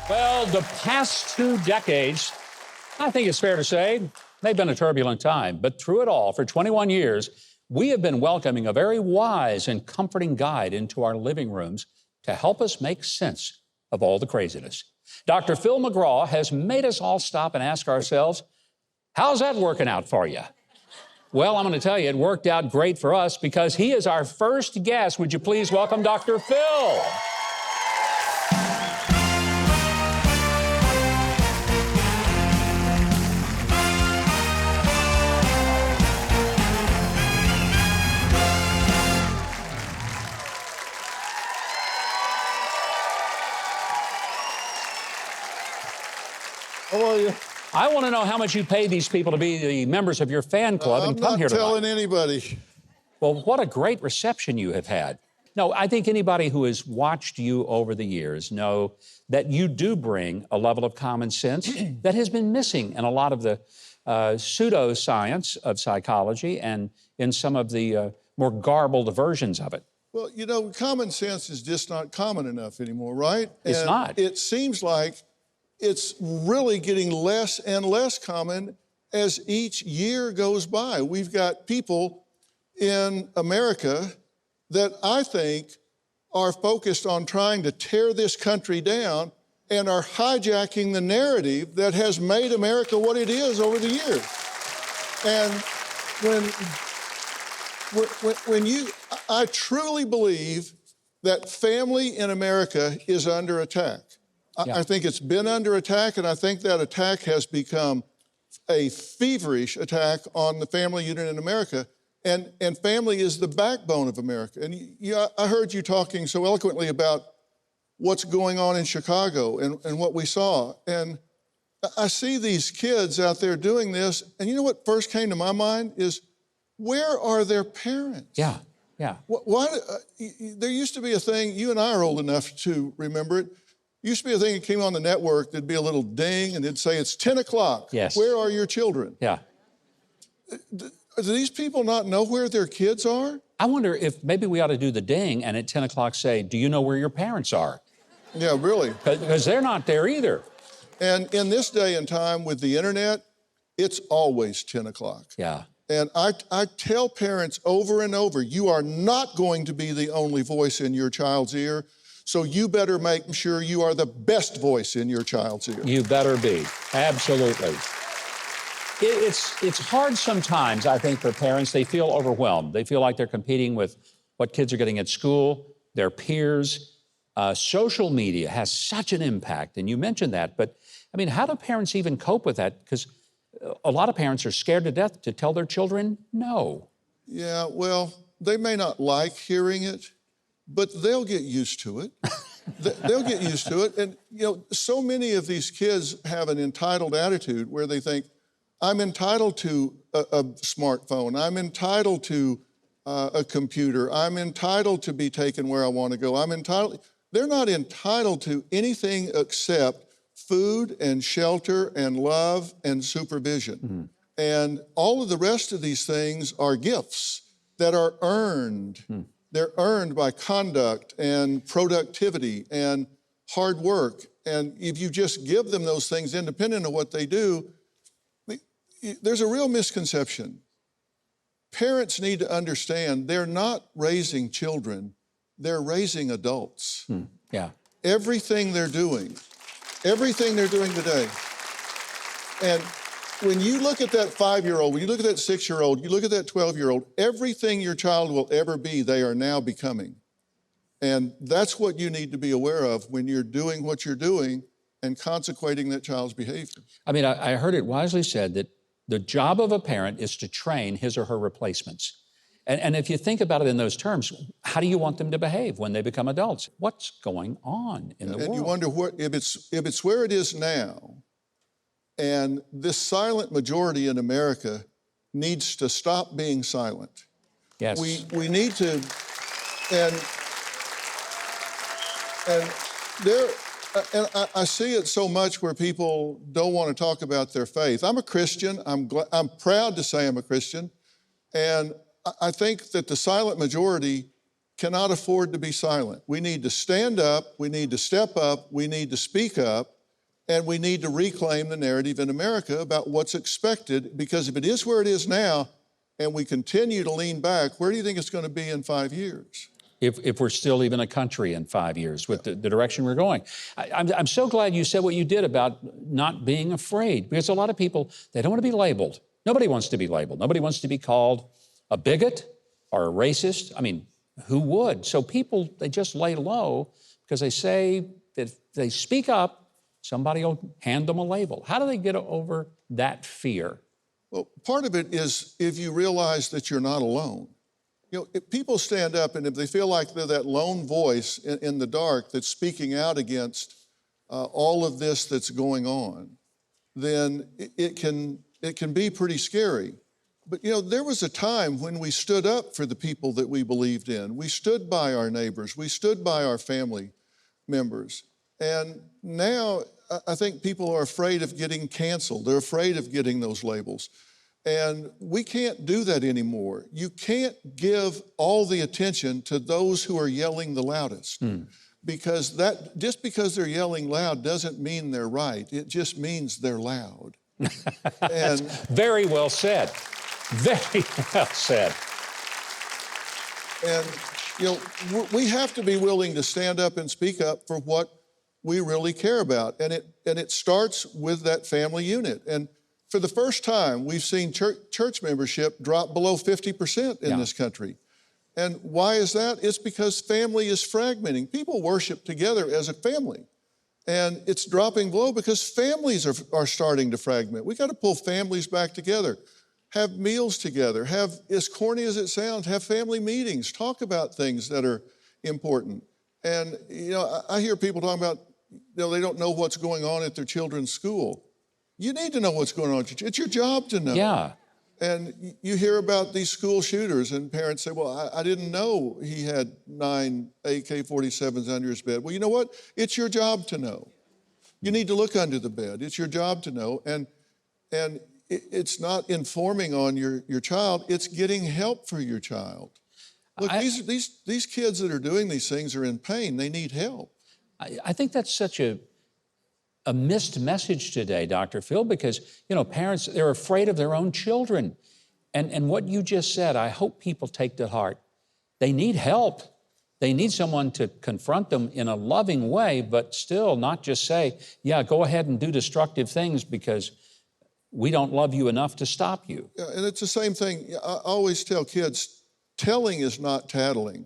Well, the past 2 decades, I think it's fair to say, they've been a turbulent time. But through it all, for 21 years, we have been welcoming a very wise and comforting guide into our living rooms to help us make sense of all the craziness. Dr. Phil McGraw has made us all stop and ask ourselves, how's that working out for you? Well, I'm going to tell you, it worked out great for us because he is our first guest. Would you please welcome Dr. Phil? How are you? I want to know how much you paid these people to be the members of your fan club and come here tonight. I'm not telling anybody. Well, what a great reception you have had. No, I think anybody who has watched you over the years know that you do bring a level of common sense that has been missing in a lot of the pseudoscience of psychology and in some of the more garbled versions of it. Well, you know, common sense is just not common enough anymore, right? It's not. It seems like it's really getting less and less common as each year goes by. We've got people in America that I think are focused on trying to tear this country down and are hijacking the narrative that has made America what it is over the years. And I truly believe that family in America is under attack. Yeah. I think it's been under attack, and I think that attack has become a feverish attack on the family unit in America. And family is the backbone of America. And I heard you talking so eloquently about what's going on in Chicago and what we saw. And I see these kids out there doing this, and you know what first came to my mind is, where are their parents? Yeah, yeah. Why, there used to be a thing, you and I are old enough to remember it, used to be a thing that came on the network, there'd be a little ding, and it'd say, it's 10 o'clock. Yes. Where are your children? Yeah. Do these people not know where their kids are? I wonder if maybe we ought to do the ding and at 10 o'clock say, do you know where your parents are? Yeah, really. Because they're not there either. And in this day and time with the internet, it's always 10 o'clock. Yeah. And I tell parents over and over, you are not going to be the only voice in your child's ear, so you better make sure you are the best voice in your child's ear. You better be, absolutely. It's hard sometimes, I think, for parents. They feel overwhelmed. They feel like they're competing with what kids are getting at school, their peers. Social media has such an impact, and you mentioned that. But, I mean, how do parents even cope with that? Because a lot of parents are scared to death to tell their children no. Yeah, well, they may not like hearing it, but they'll get used to it. They'll get used to it. And, you know, so many of these kids have an entitled attitude where they think, I'm entitled to a smartphone. I'm entitled to a computer. I'm entitled to be taken where I want to go. I'm entitled. They're not entitled to anything except food and shelter and love and supervision. Mm-hmm. And all of the rest of these things are gifts that are earned. Mm. They're earned by conduct and productivity and hard work. And if you just give them those things independent of what they do, there's a real misconception. Parents need to understand they're not raising children, they're raising adults. Yeah. Everything they're doing today. And when you look at that 5-year-old, when you look at that 6-year-old, you look at that 12-year-old, everything your child will ever be, they are now becoming. And that's what you need to be aware of when you're doing what you're doing and consequating that child's behavior. I mean, I heard it wisely said that the job of a parent is to train his or her replacements. And if you think about it in those terms, how do you want them to behave when they become adults? What's going on in the world? And you wonder if it's where it is now, and this silent majority in America needs to stop being silent. Yes. We need to, and there. And I see it so much where people don't want to talk about their faith. I'm a Christian. I'm proud to say I'm a Christian. And I think that the silent majority cannot afford to be silent. We need to stand up, we need to step up, we need to speak up, and we need to reclaim the narrative in America about what's expected, because if it is where it is now and we continue to lean back, where do you think it's going to be in 5 years? If we're still even a country in 5 years with the direction we're going. I'm so glad you said what you did about not being afraid, because a lot of people, they don't want to be labeled. Nobody wants to be labeled. Nobody wants to be called a bigot or a racist. I mean, who would? So people, they just lay low because they say that if they speak up, somebody will hand them a label. How do they get over that fear? Well, part of it is if you realize that you're not alone. You know, if people stand up and if they feel like they're that lone voice in the dark that's speaking out against all of this that's going on, then it can be pretty scary. But, you know, there was a time when we stood up for the people that we believed in. We stood by our neighbors. We stood by our family members. And now I think people are afraid of getting canceled. They're afraid of getting those labels. And we can't do that anymore. You can't give all the attention to those who are yelling the loudest. Because just because they're yelling loud doesn't mean they're right. It just means they're loud. And very well said. Very well said. And, you know, we have to be willing to stand up and speak up for what we really care about. And it starts with that family unit. And for the first time, we've seen church membership drop below 50% in this country. And why is that? It's because family is fragmenting. People worship together as a family. And it's dropping below because families are starting to fragment. We got to pull families back together, have meals together, have, as corny as it sounds, have family meetings, talk about things that are important. And, you know, I hear people talking about, you know, they don't know what's going on at their children's school. You need to know what's going on. It's your job to know. Yeah. And you hear about these school shooters and parents say, well, I didn't know he had 9 AK-47s under his bed. Well, you know what? It's your job to know. You need to look under the bed. It's your job to know. And it's not informing on your child. It's getting help for your child. Look, these kids that are doing these things are in pain. They need help. I think that's such a missed message today, Dr. Phil, because, you know, parents, they're afraid of their own children. And what you just said, I hope people take to heart. They need help. They need someone to confront them in a loving way, but still not just say, yeah, go ahead and do destructive things because we don't love you enough to stop you. Yeah, and it's the same thing. I always tell kids, telling is not tattling.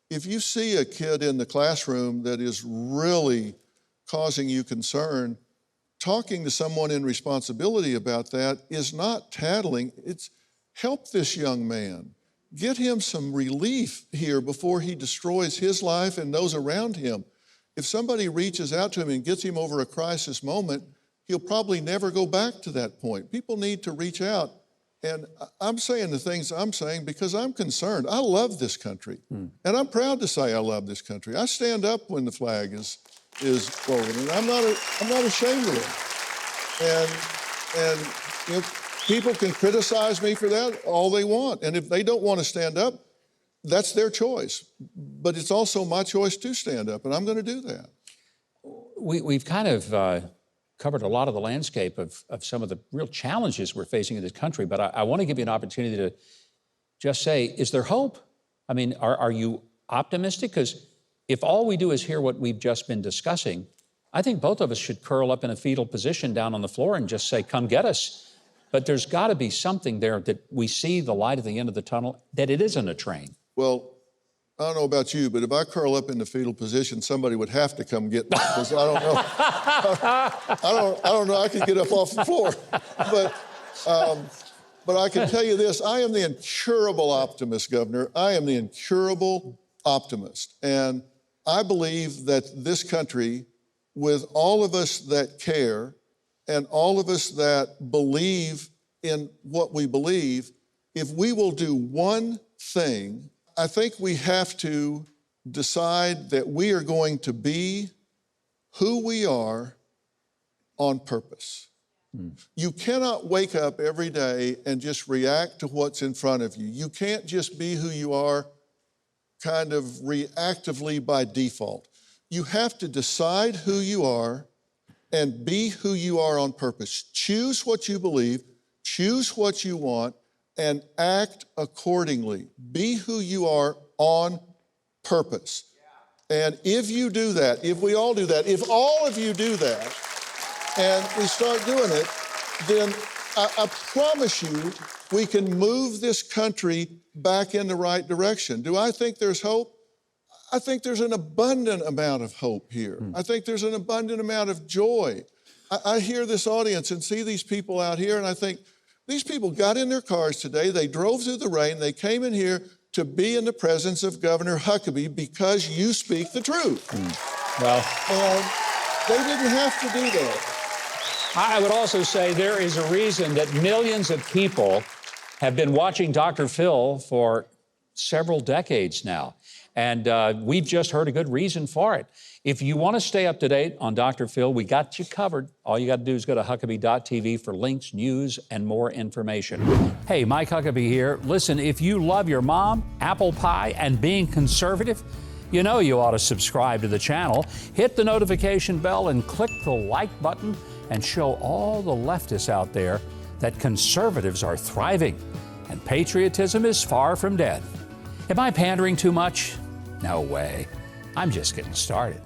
If you see a kid in the classroom that is really causing you concern, talking to someone in responsibility about that is not tattling. It's help this young man. Get him some relief here before he destroys his life and those around him. If somebody reaches out to him and gets him over a crisis moment, he'll probably never go back to that point. People need to reach out. And I'm saying the things I'm saying because I'm concerned. I love this country. And I'm proud to say I love this country. I stand up when the flag is floating, and I'm not ashamed of it. And you know, people can criticize me for that all they want. And if they don't want to stand up, that's their choice. But it's also my choice to stand up, and I'm going to do that. We've kind of covered a lot of the landscape of some of the real challenges we're facing in this country, but I want to give you an opportunity to just say, is there hope? I mean, are you optimistic? Because if all we do is hear what we've just been discussing, I think both of us should curl up in a fetal position down on the floor and just say, come get us. But there's got to be something there that we see the light at the end of the tunnel, that it isn't a train. Well, I don't know about you, but if I curl up in the fetal position, somebody would have to come get me, because I don't know. I don't know. I could get up off the floor. But I can tell you this, I am the incurable optimist, Governor. I am the incurable optimist. And I believe that this country, with all of us that care and all of us that believe in what we believe, if we will do one thing, I think we have to decide that we are going to be who we are on purpose. You cannot wake up every day and just react to what's in front of you. You can't just be who you are kind of reactively by default. You have to decide who you are and be who you are on purpose. Choose what you believe, choose what you want, and act accordingly. Be who you are on purpose. And if you do that, if we all do that, if all of you do that, and we start doing it, then I promise you we can move this country back in the right direction. Do I think there's hope? I think there's an abundant amount of hope here. I think there's an abundant amount of joy. I hear this audience and see these people out here, and I think, these people got in their cars today, they drove through the rain, they came in here to be in the presence of Governor Huckabee because you speak the truth. Well, And they didn't have to do that. I would also say there is a reason that millions of people have been watching Dr. Phil for several decades now. And we've just heard a good reason for it. If you want to stay up to date on Dr. Phil, we got you covered. All you got to do is go to Huckabee.tv for links, news, and more information. Hey, Mike Huckabee here. Listen, if you love your mom, apple pie, and being conservative, you know you ought to subscribe to the channel. Hit the notification bell and click the like button and show all the leftists out there that conservatives are thriving and patriotism is far from dead. Am I pandering too much? No way. I'm just getting started.